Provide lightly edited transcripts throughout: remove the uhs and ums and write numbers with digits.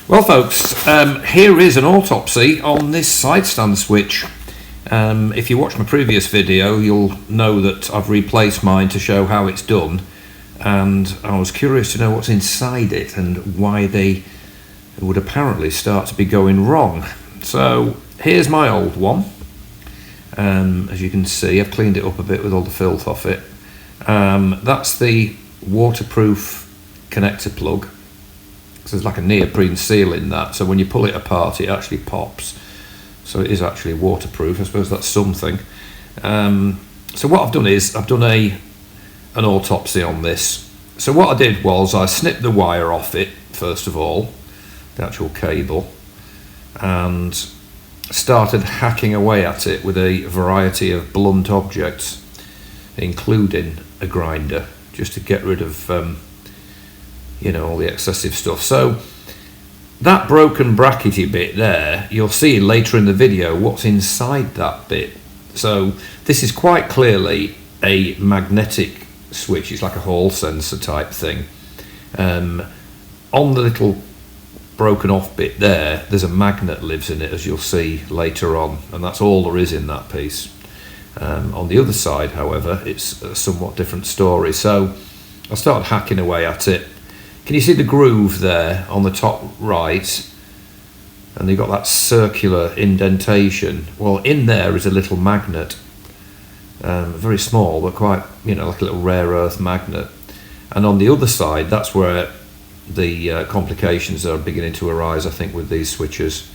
Well folks, here is an autopsy on this Sidestand switch. If you watch my previous video, you'll know that I've replaced mine to show how it's done, and I was curious to know what's inside it and why they would apparently start to be going wrong. So here's my old one. As you can see, I've cleaned it up a bit with all the filth off it. That's the waterproof connector plug. So there's like a neoprene seal in that, so when you pull it apart it actually pops, so it is actually waterproof. I suppose that's something. So what I've done is I've done an autopsy on this. So what I did was I snipped the wire off it first of all, the actual cable, and started hacking away at it with a variety of blunt objects, including a grinder, just to get rid of all the excessive stuff. So that broken brackety bit there, you'll see later in the video what's inside that bit. So this is quite clearly a magnetic switch. It's like a hall sensor type thing. On the little broken off bit there's a magnet lives in it, as you'll see later on, and that's all there is in that piece. On the other side, however, it's a somewhat different story. So I started hacking away at it. Can you see the groove there on the top right? And you've got that circular indentation. Well, in there is a little magnet, very small, but quite, like a little rare earth magnet. And on the other side, that's where the complications are beginning to arise, I think, with these switches.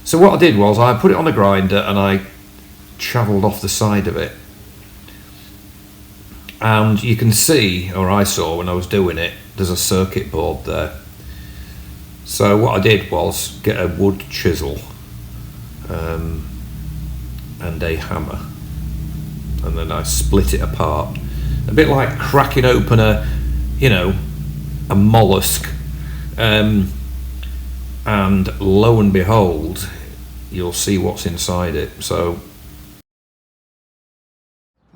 So what I did was I put it on a grinder and I chavelled off the side of it. And you can see, or I saw when I was doing it, there's a circuit board there. So what I did was get a wood chisel and a hammer, and then I split it apart, a bit like cracking open a mollusk, and lo and behold, you'll see what's inside it. So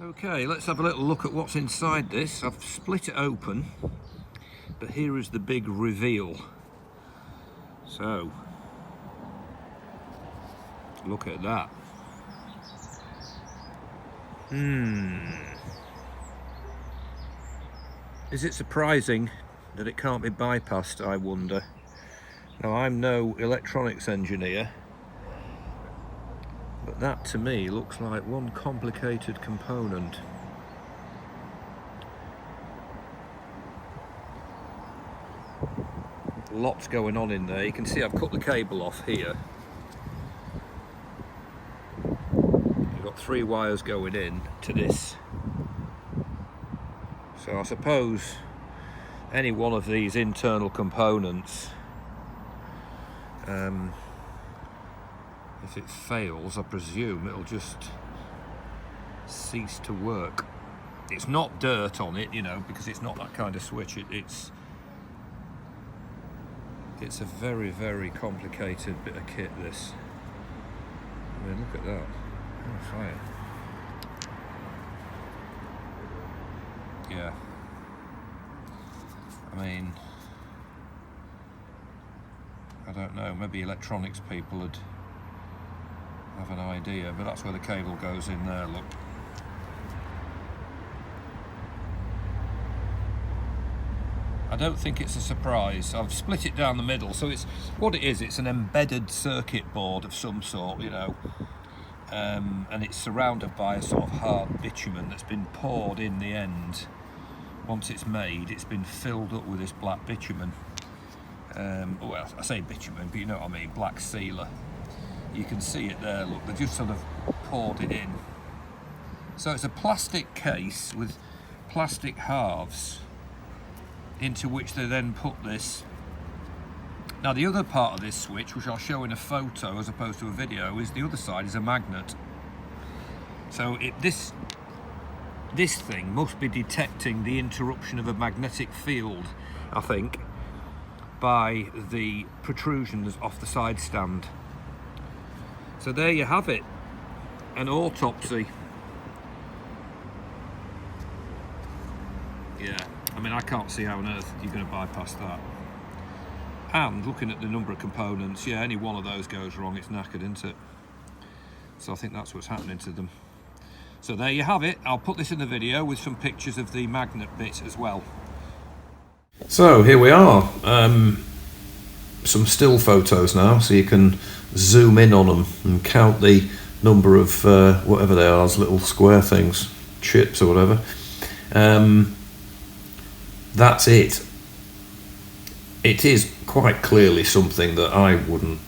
okay, let's have a little look at what's inside this. I've split it open, but here is the big reveal. So look at that. Is it surprising that it can't be bypassed, I wonder? Now, I'm no electronics engineer, but that to me looks like one complicated component. Lots going on in there. You can see I've cut the cable off here. You've got 3 wires going in to this. So I suppose any one of these internal components, if it fails, I presume it'll just cease to work. It's not dirt on it, because it's not that kind of switch. It's a very, very complicated bit of kit, this. I mean, look at that. Oh, fire. Yeah. I mean, I don't know, maybe electronics people would have an idea, but that's where the cable goes in there, look. I don't think it's a surprise. I've split it down the middle, so it's an embedded circuit board of some sort, and it's surrounded by a sort of hard bitumen that's been poured in the end. Once it's made, it's been filled up with this black bitumen. Well, I say bitumen, but you know what I mean, black sealer. You can see it there, look, they've just sort of poured it in. So it's a plastic case with plastic halves, into which they then put this. Now the other part of this switch, which I'll show in a photo as opposed to a video, is the other side is a magnet. So this thing must be detecting the interruption of a magnetic field, I think, by the protrusions off the side stand. So there you have it, an autopsy. Yeah, I mean, I can't see how on earth you're going to bypass that. And looking at the number of components, yeah, any one of those goes wrong, it's knackered, isn't it? So I think that's what's happening to them. So there you have it. I'll put this in the video with some pictures of the magnet bit as well. So here we are. Some still photos now, so you can zoom in on them and count the number of whatever they are, those little square things, chips or whatever. That's it. It is quite clearly something that I wouldn't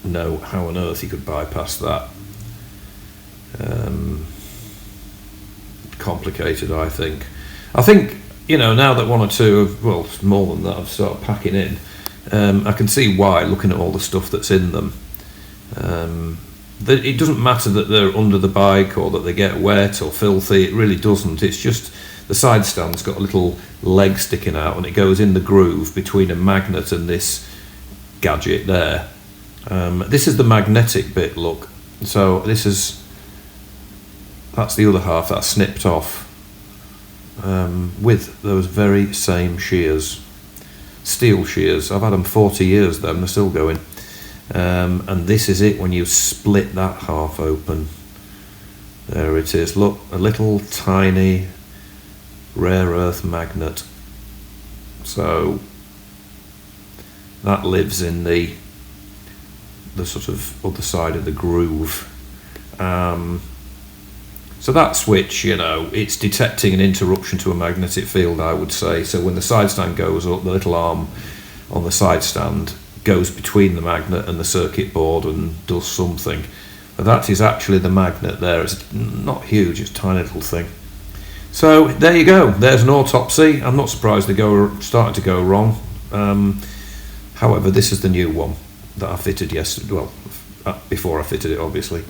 know how on earth you could bypass that. Complicated, I think. You know, now that one or two of, well, more than that, I've started packing in, I can see why, looking at all the stuff that's in them. It doesn't matter that they're under the bike or that they get wet or filthy, it really doesn't. It's just the side stand's got a little leg sticking out and it goes in the groove between a magnet and this gadget there. This is the magnetic bit, look. So that's the other half that's snipped off with those very same shears. Steel shears. I've had them 40 years, them, they're still going. And this is it when you split that half open. There it is, look, a little tiny rare earth magnet. So that lives in the sort of other side of the groove. So that switch, you know, it's detecting an interruption to a magnetic field, I would say. So when the side stand goes up, the little arm on the side stand goes between the magnet and the circuit board and does something. But that is actually the magnet there. It's not huge, it's a tiny little thing. So there you go, there's an autopsy. I'm not surprised they started to go wrong. However, this is the new one that I fitted yesterday, well, before I fitted it, obviously.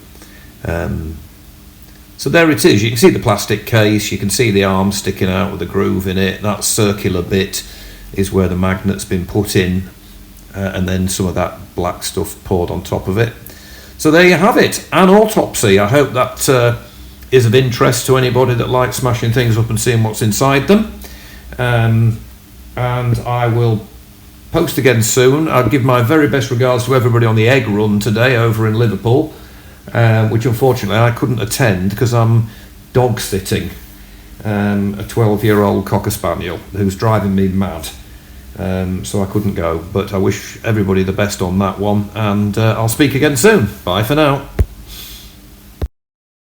So there it is, you can see the plastic case, you can see the arm sticking out with a groove in it. That circular bit is where the magnet's been put in, and then some of that black stuff poured on top of it. So there you have it, an autopsy. I hope that is of interest to anybody that likes smashing things up and seeing what's inside them. And I will post again soon. I'll give my very best regards to everybody on the egg run today over in Liverpool, which unfortunately I couldn't attend because I'm dog sitting a 12-year-old Cocker Spaniel who's driving me mad. So I couldn't go, but I wish everybody the best on that one, and I'll speak again soon. Bye for now.